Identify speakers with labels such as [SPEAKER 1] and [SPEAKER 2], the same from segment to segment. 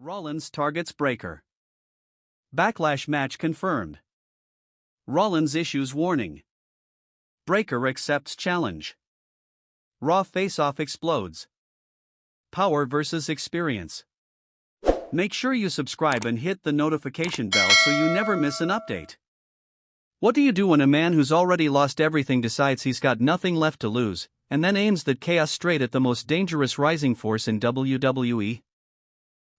[SPEAKER 1] Rollins targets Breakker. Backlash match confirmed. Rollins issues warning. Breakker accepts challenge. Raw face-off explodes. Power versus experience. Make sure you subscribe and hit the notification bell so you never miss an update. What do you do when a man who's already lost everything decides he's got nothing left to lose, and then aims that chaos straight at the most dangerous rising force in WWE?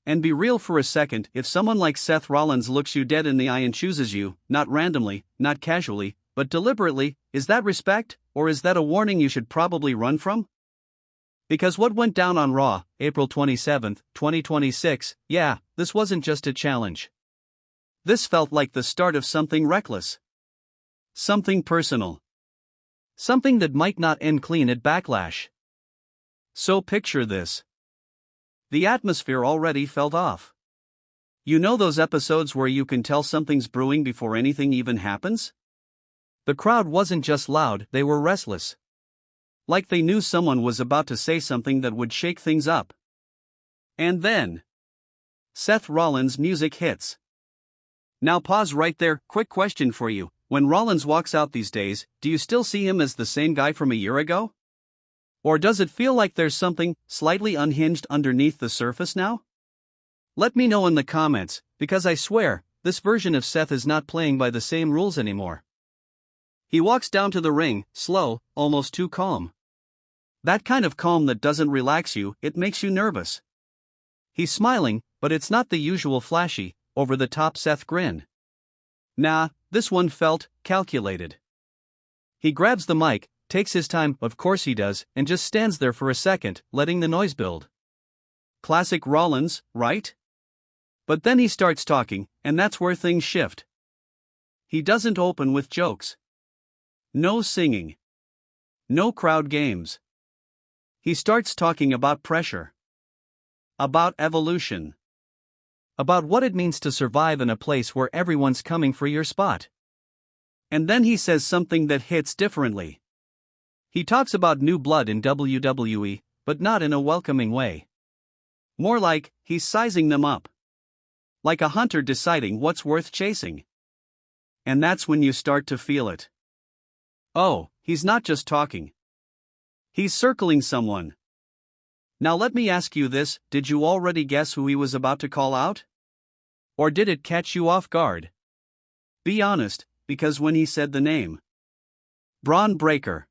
[SPEAKER 1] And be real for a second, if someone like Seth Rollins looks you dead in the eye and chooses you, not randomly, not casually, but deliberately, is that respect, or is that a warning you should probably run from? Because what went down on Raw, April 27, 2026, this wasn't just a challenge. This felt like the start of something reckless. Something personal. Something that might not end clean at Backlash. So picture this. The atmosphere already felt off. You know those episodes where you can tell something's brewing before anything even happens? The crowd wasn't just loud, they were restless. Like they knew someone was about to say something that would shake things up. And then Seth Rollins' music hits. Now pause right there, quick question for you. When Rollins walks out these days, do you still see him as the same guy from a year ago? Or does it feel like there's something slightly unhinged underneath the surface now? Let me know in the comments, because I swear, this version of Seth is not playing by the same rules anymore. He walks down to the ring, slow, almost too calm. That kind of calm that doesn't relax you, it makes you nervous. He's smiling, but it's not the usual flashy, over-the-top Seth grin. Nah, this one felt calculated. He grabs the mic, takes his time, of course he does, and just stands there for a second, letting the noise build. Classic Rollins, right? But then he starts talking, and that's where things shift. He doesn't open with jokes. No singing. No crowd games. He starts talking about pressure. About evolution. About what it means to survive in a place where everyone's coming for your spot. And then he says something that hits differently. He talks about new blood in WWE, but not in a welcoming way. More like, he's sizing them up. Like a hunter deciding what's worth chasing. And that's when you start to feel it. Oh, he's not just talking. He's circling someone. Now let me ask you this, did you already guess who he was about to call out? Or did it catch you off guard? Be honest, because when he said the name, Bron Breakker,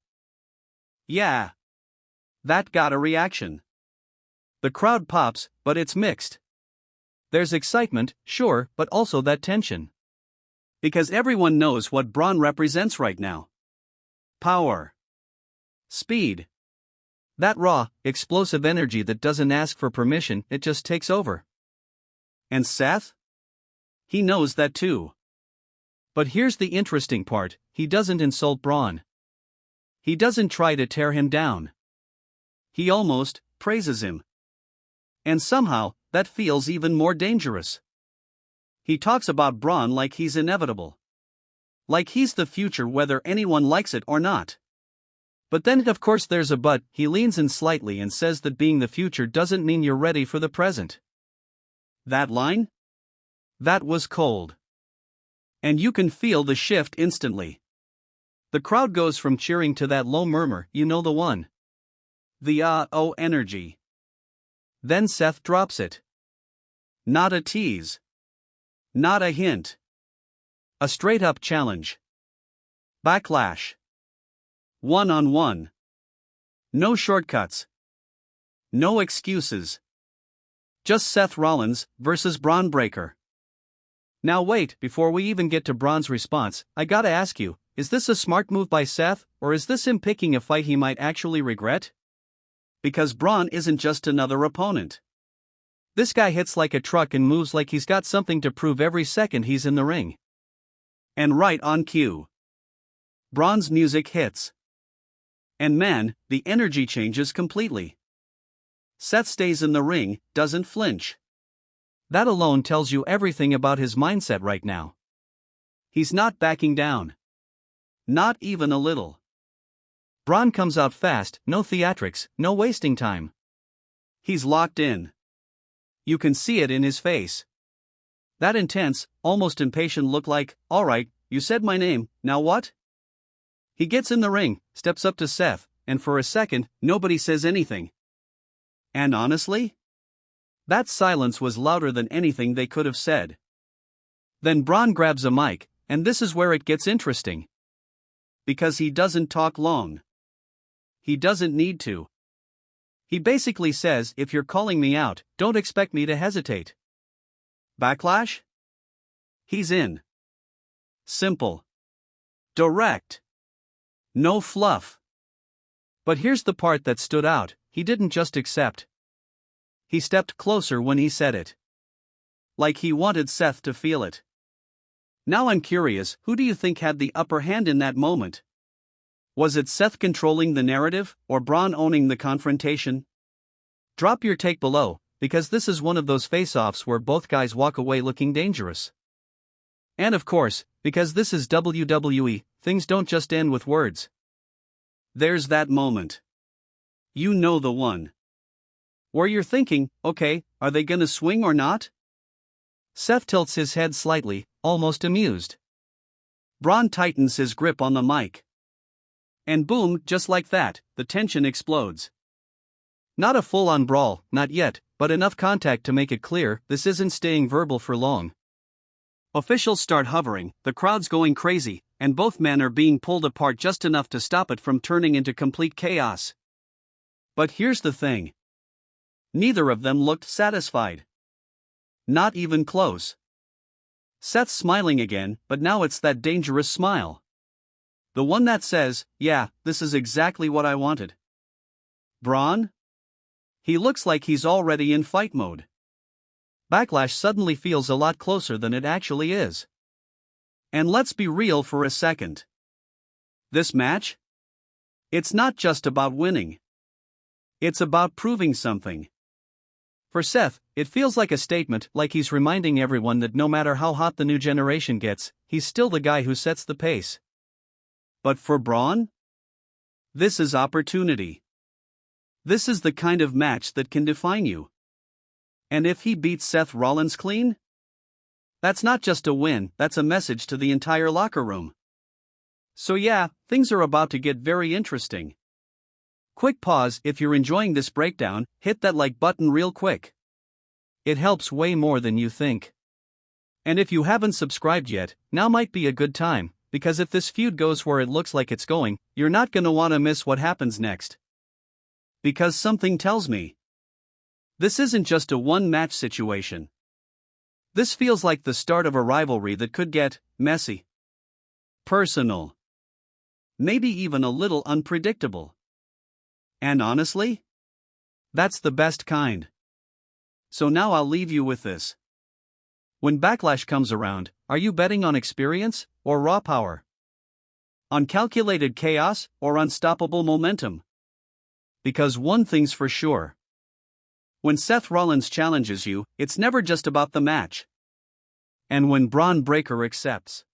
[SPEAKER 1] yeah, that got a reaction. The crowd pops, but it's mixed. There's excitement, sure, but also that tension. Because everyone knows what Bron represents right now. Power. Speed. That raw, explosive energy that doesn't ask for permission, it just takes over. And Seth? He knows that too. But here's the interesting part, he doesn't insult Bron. He doesn't try to tear him down. He almost praises him. And somehow, that feels even more dangerous. He talks about Bron like he's inevitable. Like he's the future whether anyone likes it or not. But then of course there's a but, he leans in slightly and says that being the future doesn't mean you're ready for the present. That line? That was cold. And you can feel the shift instantly. The crowd goes from cheering to that low murmur, you know the one. The oh energy. Then Seth drops it. Not a tease. Not a hint. A straight-up challenge. Backlash. One-on-one. No shortcuts. No excuses. Just Seth Rollins versus Bron Breakker. Now wait, before we even get to Bron's response, I gotta ask you, is this a smart move by Seth, or is this him picking a fight he might actually regret? Because Bron isn't just another opponent. This guy hits like a truck and moves like he's got something to prove every second he's in the ring. And right on cue, Bron's music hits. And man, the energy changes completely. Seth stays in the ring, doesn't flinch. That alone tells you everything about his mindset right now. He's not backing down. Not even a little. Bron comes out fast, no theatrics, no wasting time. He's locked in. You can see it in his face. That intense, almost impatient look like, alright, you said my name, now what? He gets in the ring, steps up to Seth, and for a second, nobody says anything. And honestly, that silence was louder than anything they could have said. Then Bron grabs a mic, and this is where it gets interesting. Because he doesn't talk long. He doesn't need to. He basically says, if you're calling me out, don't expect me to hesitate. Backlash? He's in. Simple. Direct. No fluff. But here's the part that stood out, he didn't just accept. He stepped closer when he said it. Like he wanted Seth to feel it. Now I'm curious, who do you think had the upper hand in that moment? Was it Seth controlling the narrative, or Bron owning the confrontation? Drop your take below, because this is one of those face-offs where both guys walk away looking dangerous. And of course, because this is WWE, things don't just end with words. There's that moment. You know the one. Where you're thinking, okay, are they gonna swing or not? Seth tilts his head slightly, almost amused. Bron tightens his grip on the mic. And boom, just like that, the tension explodes. Not a full-on brawl, not yet, but enough contact to make it clear this isn't staying verbal for long. Officials start hovering, the crowd's going crazy, and both men are being pulled apart just enough to stop it from turning into complete chaos. But here's the thing. Neither of them looked satisfied. Not even close. Seth's smiling again, but now it's that dangerous smile. The one that says, yeah, this is exactly what I wanted. Bron? He looks like he's already in fight mode. Backlash suddenly feels a lot closer than it actually is. And let's be real for a second. This match? It's not just about winning. It's about proving something. For Seth, it feels like a statement, like he's reminding everyone that no matter how hot the new generation gets, he's still the guy who sets the pace. But for Bron? This is opportunity. This is the kind of match that can define you. And if he beats Seth Rollins clean? That's not just a win, that's a message to the entire locker room. So yeah, things are about to get very interesting. Quick pause, if you're enjoying this breakdown, hit that like button real quick. It helps way more than you think. And if you haven't subscribed yet, now might be a good time, because if this feud goes where it looks like it's going, you're not gonna wanna miss what happens next. Because something tells me this isn't just a one-match situation. This feels like the start of a rivalry that could get messy, personal, maybe even a little unpredictable. And honestly, that's the best kind. So now I'll leave you with this. When Backlash comes around, are you betting on experience or raw power? On calculated chaos or unstoppable momentum? Because one thing's for sure. When Seth Rollins challenges you, it's never just about the match. And when Bron Breakker accepts,